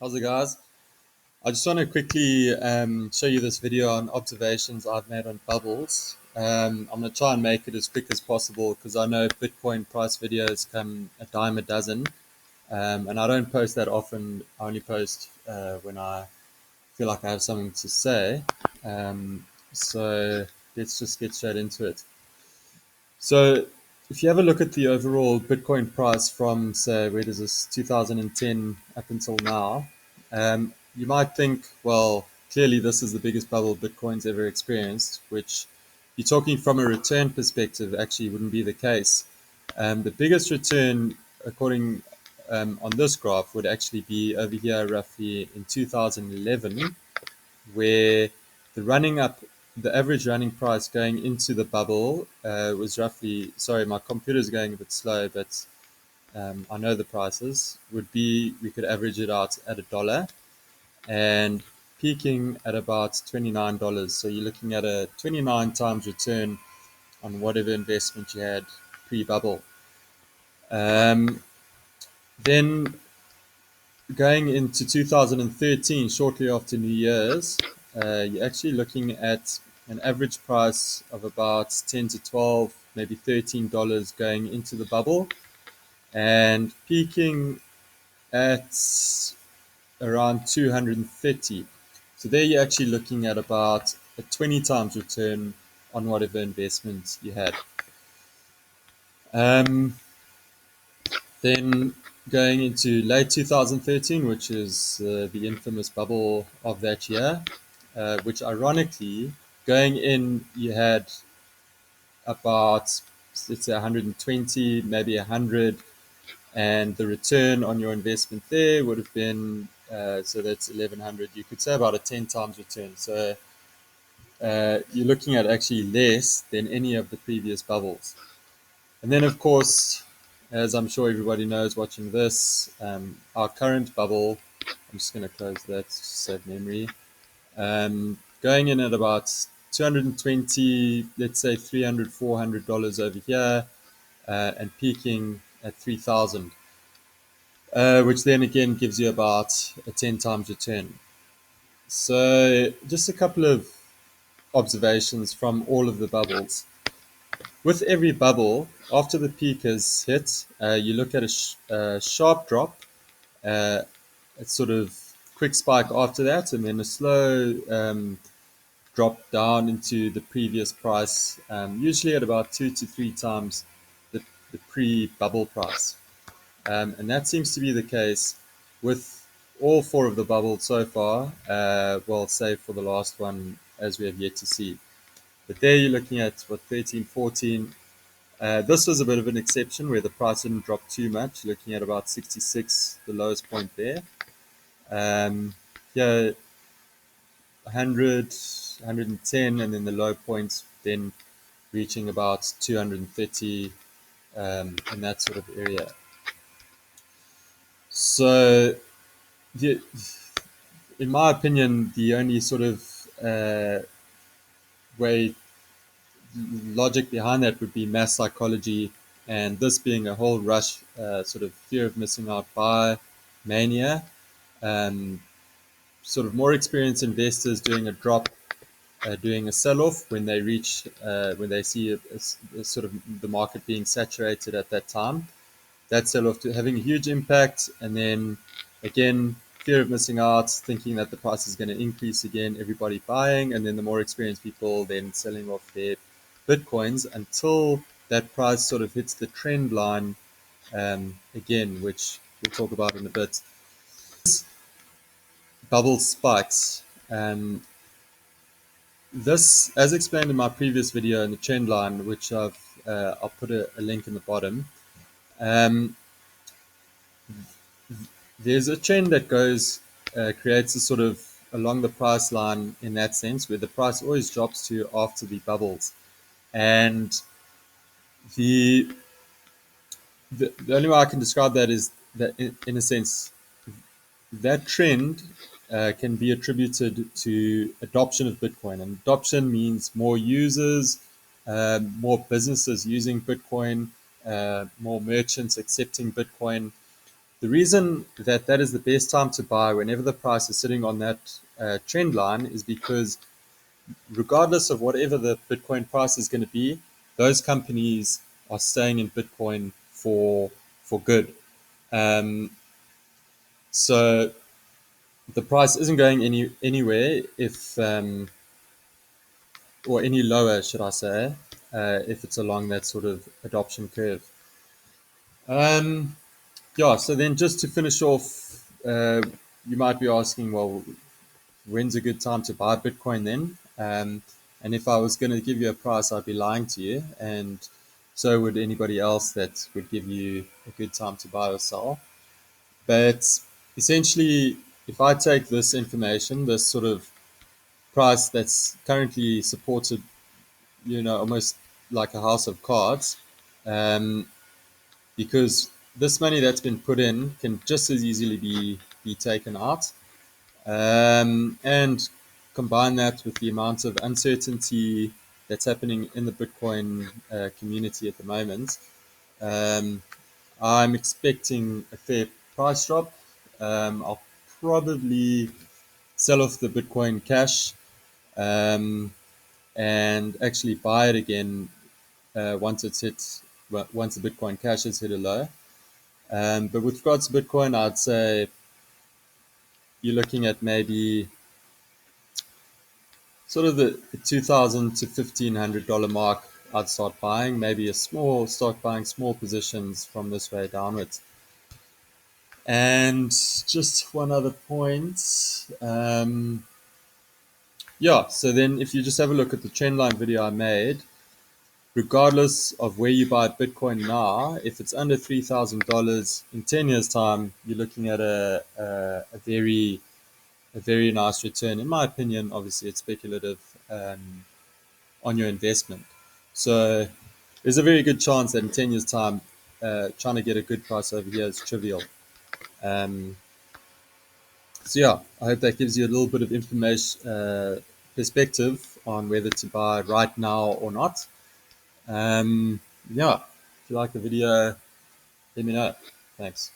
How's it, guys? I just want to quickly show you this video on observations I've made on bubbles. I'm going to try and make it as quick as possible because I know Bitcoin price videos come a dime a dozen, and I don't post that often. I only post when I feel like I have something to say. So let's just get straight into it. So if you have a look at the overall Bitcoin price from, say, where does this 2010 up until now, you might think, well, clearly this is the biggest bubble Bitcoin's ever experienced, which you're talking from a return perspective actually wouldn't be the case. The biggest return, according on this graph, would actually be over here roughly in 2011, where the running up, the average running price going into the bubble was roughly, sorry, my computer's going a bit slow, but I know the prices, would be, we could average it out at $1 and peaking at about $29. So you're looking at a 29 times return on whatever investment you had pre-bubble. Then going into 2013, shortly after New Year's, you're actually looking at an average price of about 10 to 12, maybe $13 going into the bubble and peaking at around 230. So there you're actually looking at about a 20 times return on whatever investment you had. Then going into late 2013, which is the infamous bubble of that year, which ironically, going in, you had about, let's say, 120, maybe 100, and the return on your investment there would have been, so that's 1100, you could say about a 10 times return. So you're looking at actually less than any of the previous bubbles. And then, of course, as I'm sure everybody knows watching this, our current bubble, I'm just going to close that to save memory, going in at about 220, let's say 300, $400 over here, and peaking at 3,000, which then again gives you about a 10 times return. So just a couple of observations from all of the bubbles. With every bubble, after the peak has hit, you look at a sharp drop, a sort of quick spike after that, and then a slow drop down into the previous price, usually at about 2 to 3 times the pre-bubble price. And that seems to be the case with all four of the bubbles so far, well, save for the last one, as we have yet to see. But there you're looking at, what, 13, 14. This was a bit of an exception where the price didn't drop too much, looking at about 66, the lowest point there. Yeah, 100, 110, and then the low point then reaching about 230 in that sort of area. So, in my opinion, the only sort of way logic behind that would be mass psychology, and this being a whole rush, sort of fear of missing out buy mania. Sort of more experienced investors doing a drop, doing a sell-off when they reach, when they see a sort of the market being saturated at that time. That sell-off having a huge impact, and then again, fear of missing out, thinking that the price is going to increase again, everybody buying, and then the more experienced people then selling off their Bitcoins until that price sort of hits the trend line again, which we'll talk about in a bit. Bubble spikes. This, as explained in my previous video in the trend line, which I'll put a link in the bottom. There's a trend that goes, creates a sort of along the price line in that sense, where the price always drops to after the bubbles. And the only way I can describe that is that, in a sense, that trend can be attributed to adoption of Bitcoin. And adoption means more users, more businesses using Bitcoin, more merchants accepting Bitcoin. The reason that that is the best time to buy whenever the price is sitting on that trend line is because regardless of whatever the Bitcoin price is going to be, those companies are staying in Bitcoin for good. Um, so the price isn't going anywhere if or any lower, should I say, if it's along that sort of adoption curve. Um, yeah. So then, just to finish off, you might be asking, well, when's a good time to buy Bitcoin then? And if I was going to give you a price, I'd be lying to you, and so would anybody else that would give you a good time to buy or sell. But essentially, if I take this information, this sort of price that's currently supported, almost like a house of cards, um, because this money that's been put in can just as easily be taken out. And combine that with the amount of uncertainty that's happening in the Bitcoin community at the moment, um, I'm expecting a fair price drop. I'll probably sell off the Bitcoin Cash um, and actually buy it again once it's hit, well, once the Bitcoin Cash has hit a low. But with regards to Bitcoin, I'd say you're looking at maybe sort of the 2,000 to $1,500 mark. I'd start buying, maybe start buying small positions from this way downwards. And just one other point. Yeah, so then if you just have a look at the trendline video I made, regardless of where you buy Bitcoin now, if it's under $3,000 in 10 years' time, you're looking at a very nice return. In my opinion, obviously, it's speculative on your investment. So there's a very good chance that in 10 years' time, trying to get a good price over here is trivial. Um, So yeah, I hope that gives you a little bit of information, perspective on whether to buy right now or not. Yeah, if you like the video, let me know. Thanks.